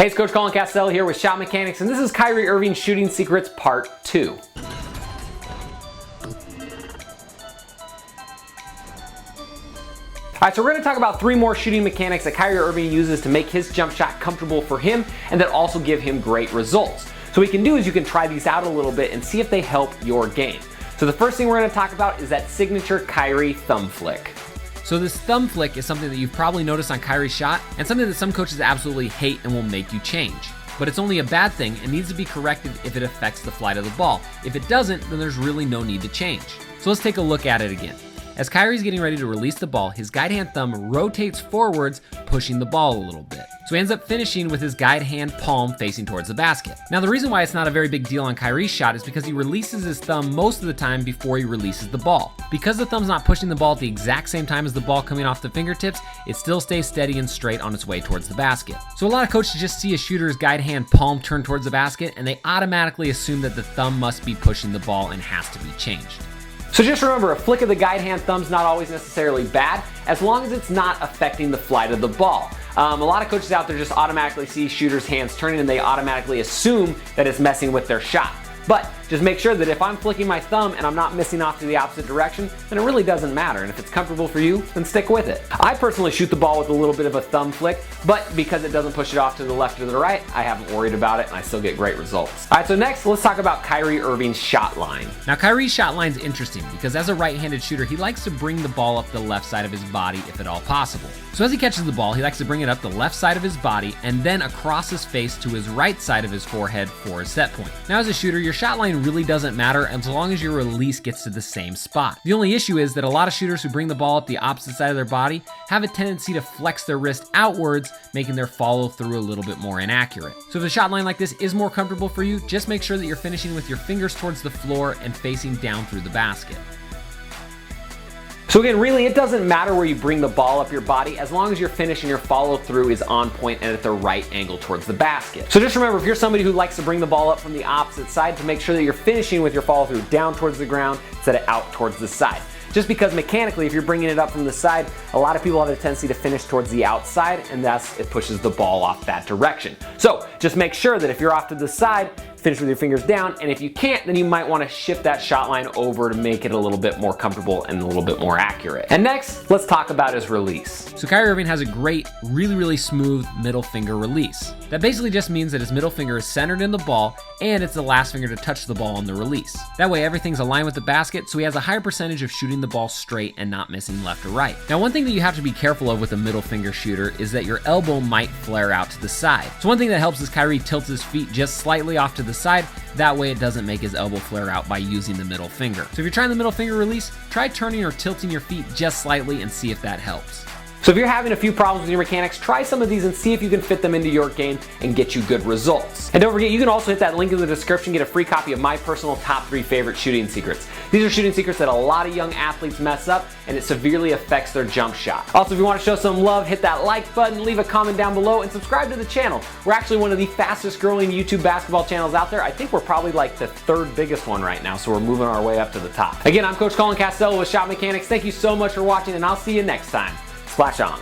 Hey, it's Coach Colin Castello here with Shot Mechanics, and this is Kyrie Irving Shooting Secrets Part 2. Alright, so we're going to talk about 3 more shooting mechanics that Kyrie Irving uses to make his jump shot comfortable for him and that also give him great results. So what you can do is you can try these out a little bit and see if they help your game. So the first thing we're going to talk about is that signature Kyrie thumb flick. So this thumb flick is something that you've probably noticed on Kyrie's shot and something that some coaches absolutely hate and will make you change. But it's only a bad thing and needs to be corrected if it affects the flight of the ball. If it doesn't, then there's really no need to change. So let's take a look at it again. As Kyrie's getting ready to release the ball, his guide hand thumb rotates forwards, pushing the ball a little bit. So he ends up finishing with his guide hand palm facing towards the basket. Now the reason why it's not a very big deal on Kyrie's shot is because he releases his thumb most of the time before he releases the ball. Because the thumb's not pushing the ball at the exact same time as the ball coming off the fingertips, it still stays steady and straight on its way towards the basket. So a lot of coaches just see a shooter's guide hand palm turn towards the basket and they automatically assume that the thumb must be pushing the ball and has to be changed. So just remember, a flick of the guide hand thumb's not always necessarily bad, as long as it's not affecting the flight of the ball. A lot of coaches out there just automatically see shooters' hands turning and they automatically assume that it's messing with their shot. But just make sure that if I'm flicking my thumb and I'm not missing off to the opposite direction, then it really doesn't matter. And if it's comfortable for you, then stick with it. I personally shoot the ball with a little bit of a thumb flick, but because it doesn't push it off to the left or the right, I haven't worried about it and I still get great results. All right, so next let's talk about Kyrie Irving's shot line. Now Kyrie's shot line's interesting because as a right-handed shooter, he likes to bring the ball up the left side of his body if at all possible. So as he catches the ball, he likes to bring it up the left side of his body and then across his face to his right side of his forehead for his set point. Now as a shooter, your shot line really doesn't matter as long as your release gets to the same spot. The only issue is that a lot of shooters who bring the ball up the opposite side of their body have a tendency to flex their wrist outwards, making their follow through a little bit more inaccurate. So if a shot line like this is more comfortable for you, just make sure that you're finishing with your fingers towards the floor and facing down through the basket. So again, really it doesn't matter where you bring the ball up your body as long as your finish and your follow through is on point and at the right angle towards the basket. So just remember, if you're somebody who likes to bring the ball up from the opposite side, to make sure that you're finishing with your follow through down towards the ground instead of out towards the side. Just because mechanically, if you're bringing it up from the side, a lot of people have a tendency to finish towards the outside and thus it pushes the ball off that direction. So just make sure that if you're off to the side, finish with your fingers down, and if you can't, then you might want to shift that shot line over to make it a little bit more comfortable and a little bit more accurate. And next, let's talk about his release. So Kyrie Irving has a great, really smooth middle finger release. That basically just means that his middle finger is centered in the ball and it's the last finger to touch the ball on the release. That way everything's aligned with the basket, so he has a higher percentage of shooting the ball straight and not missing left or right. Now one thing that you have to be careful of with a middle finger shooter is that your elbow might flare out to the side. So one thing that helps is Kyrie tilts his feet just slightly off to the side. That way it doesn't make his elbow flare out by using the middle finger. So if you're trying the middle finger release, try turning or tilting your feet just slightly and see if that helps. So if you're having a few problems with your mechanics, try some of these and see if you can fit them into your game and get you good results. And don't forget, you can also hit that link in the description, get a free copy of my personal top 3 favorite shooting secrets. These are shooting secrets that a lot of young athletes mess up and it severely affects their jump shot. Also, if you want to show some love, hit that like button, leave a comment down below, and subscribe to the channel. We're actually one of the fastest growing YouTube basketball channels out there. I think we're probably like the 3rd biggest one right now, so we're moving our way up to the top. Again, I'm Coach Colin Castello with Shot Mechanics. Thank you so much for watching, and I'll see you next time. Splash on.